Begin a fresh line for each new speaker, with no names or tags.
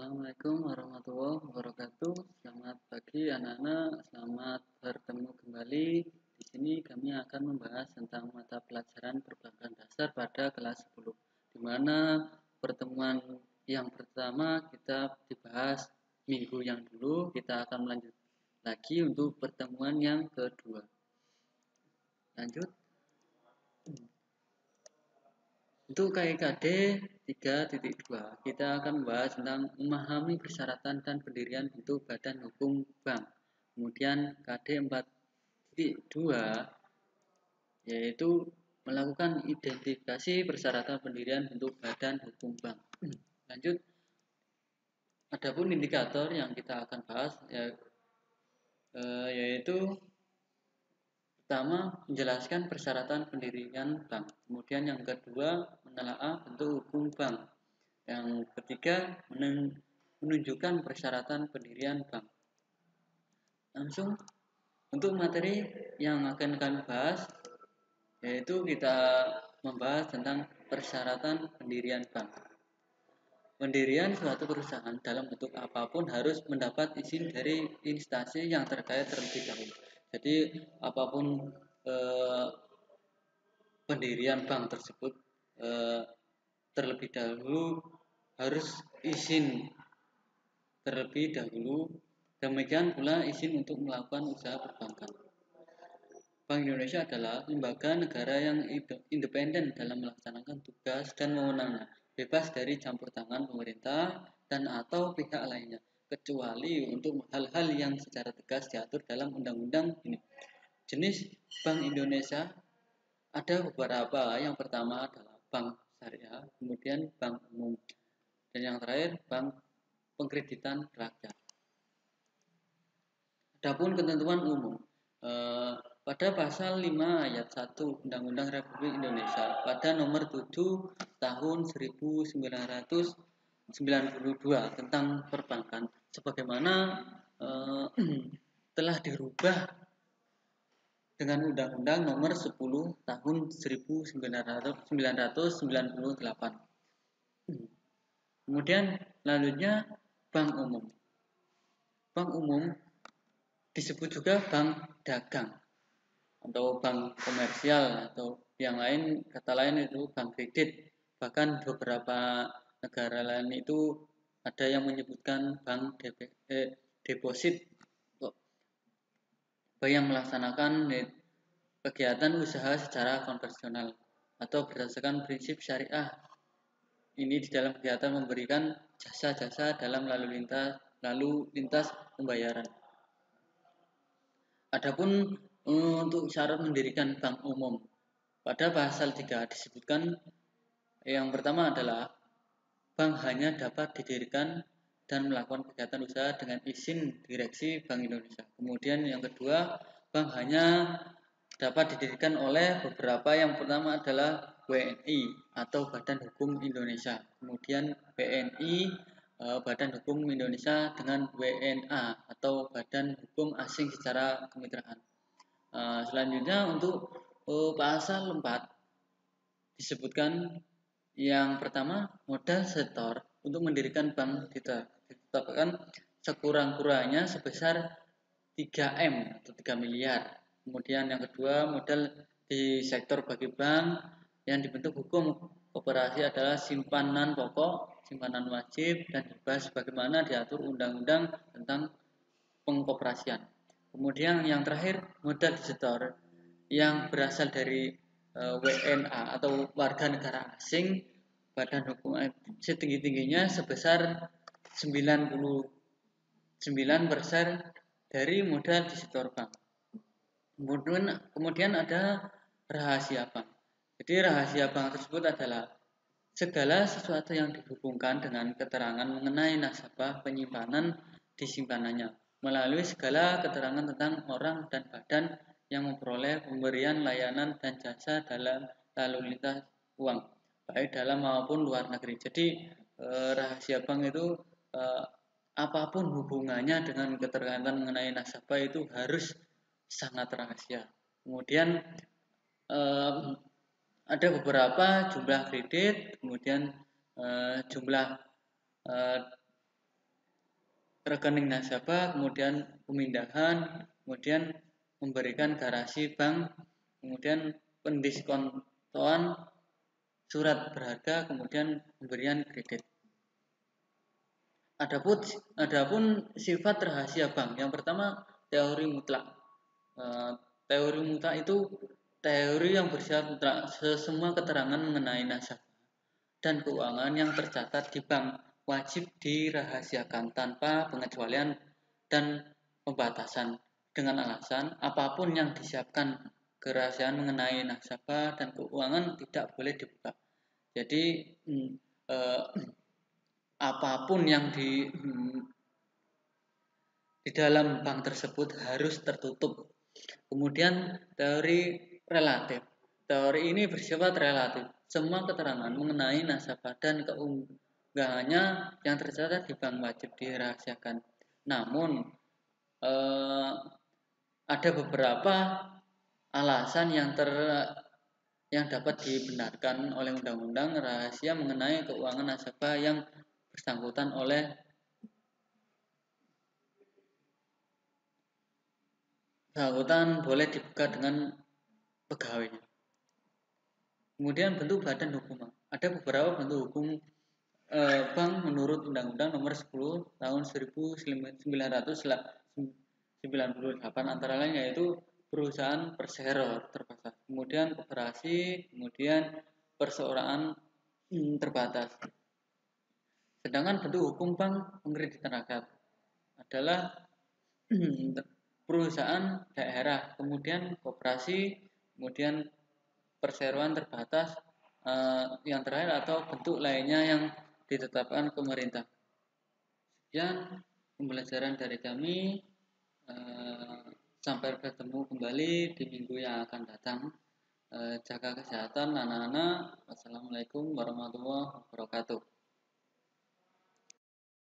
Assalamualaikum warahmatullahi wabarakatuh. Selamat pagi anak-anak. Selamat bertemu kembali. Di sini kami akan membahas tentang mata pelajaran perbankan dasar pada kelas 10. Di mana pertemuan yang pertama kita dibahas minggu yang dulu, kita akan melanjut lagi untuk pertemuan yang kedua. Lanjut. Untuk KIKD 3.2, kita akan membahas tentang memahami persyaratan dan pendirian bentuk badan hukum bank. Kemudian KD 4.2 yaitu melakukan identifikasi persyaratan pendirian bentuk badan hukum bank. Lanjut. Adapun indikator yang kita akan bahas yaitu pertama, menjelaskan persyaratan pendirian bank. Kemudian yang kedua, menelaah bentuk hukum bank. Yang ketiga, menunjukkan persyaratan pendirian bank. Langsung untuk materi yang akan kami bahas, yaitu kita membahas tentang persyaratan pendirian bank. Pendirian suatu perusahaan dalam bentuk apapun harus mendapat izin dari instansi yang terkait terlebih dahulu. Jadi apapun pendirian bank tersebut terlebih dahulu harus izin terlebih dahulu. Demikian pula izin untuk melakukan usaha perbankan. Bank Indonesia adalah lembaga negara yang independen dalam melaksanakan tugas dan wewenangnya, bebas dari campur tangan pemerintah dan atau pihak lainnya, kecuali untuk hal-hal yang secara tegas diatur dalam undang-undang ini. Jenis Bank Indonesia ada beberapa. Yang pertama adalah bank syariah, kemudian bank umum, dan yang terakhir bank pengkreditan rakyat. Adapun ketentuan umum, pada pasal 5 ayat 1 Undang-Undang Republik Indonesia pada nomor 7 tahun 1992 tentang perbankan, sebagaimana telah dirubah dengan Undang-Undang nomor 10 tahun 1998. Kemudian selanjutnya bank umum. Bank umum disebut juga bank dagang atau bank komersial, atau yang lain, kata lain itu bank kredit. Bahkan beberapa negara lain itu ada yang menyebutkan bank deposit bagi yang melaksanakan kegiatan usaha secara konvensional atau berdasarkan prinsip syariah. Ini di dalam kegiatan memberikan jasa-jasa dalam lalu lintas pembayaran. Adapun untuk syarat mendirikan bank umum, pada pasal 3 disebutkan yang pertama adalah bank hanya dapat didirikan dan melakukan kegiatan usaha dengan izin direksi Bank Indonesia. Kemudian yang kedua, bank hanya dapat didirikan oleh beberapa. Yang pertama adalah WNI atau Badan Hukum Indonesia. Kemudian BNI, Badan Hukum Indonesia, dengan WNA atau Badan Hukum Asing secara kemitraan. Selanjutnya untuk pasal 4 disebutkan yang pertama, modal setor untuk mendirikan bank ditetapkan sekurang-kurangnya sebesar 3M atau 3 miliar. Kemudian yang kedua, modal di sektor bagi bank yang dibentuk hukum koperasi adalah simpanan pokok, simpanan wajib, dan hibah sebagaimana diatur undang-undang tentang pengkoperasian. Kemudian yang terakhir, modal disetor yang berasal dari WNA atau warga negara asing, badan hukum setinggi-tingginya sebesar 99% dari modal disetor bank. Kemudian ada rahasia bank. Jadi rahasia bank tersebut adalah segala sesuatu yang dihubungkan dengan keterangan mengenai nasabah penyimpanan di simpanannya, melalui segala keterangan tentang orang dan badan yang memperoleh pemberian layanan dan jasa dalam lalu lintas uang, baik dalam maupun luar negeri. Jadi rahasia bank itu apapun hubungannya dengan keterkaitan mengenai nasabah itu harus sangat rahasia. Kemudian ada beberapa jumlah kredit, kemudian jumlah rekening nasabah, kemudian pemindahan, kemudian memberikan garansi bank, kemudian pendiskontoan surat berharga, kemudian pemberian kredit. Adapun sifat rahasia bank. Yang pertama, teori mutlak. Teori mutlak itu teori yang bersifat mutlak. Semua keterangan mengenai nasabah dan keuangan yang tercatat di bank wajib dirahasiakan tanpa pengecualian dan pembatasan, dengan alasan apapun yang disiapkan kerahasiaan mengenai nasabah dan keuangan tidak boleh dibuka. Jadi apapun yang di dalam bank tersebut harus tertutup. Kemudian teori relatif. Teori ini bersifat relatif. Semua keterangan mengenai nasabah dan keunggahannya yang tercatat di bank wajib dirahasiakan. Namun ada beberapa alasan yang dapat dibenarkan oleh undang-undang rahasia mengenai keuangan nasabah yang bersangkutan boleh dibuka dengan pegawainya. Kemudian bentuk badan hukum. Ada beberapa bentuk hukum bank menurut Undang-Undang Nomor 10 Tahun 1998, antara lain yaitu perusahaan perseroan terbatas, kemudian koperasi, kemudian perseorangan terbatas. Sedangkan bentuk hukum bank pengkreditan rakyat adalah perusahaan daerah, kemudian koperasi, kemudian perseroan terbatas, yang terakhir atau bentuk lainnya yang ditetapkan pemerintah. Sekian pembelajaran dari kami. Sampai bertemu kembali di minggu yang akan datang. Jaga kesehatan anak-anak. Wassalamualaikum warahmatullahi wabarakatuh.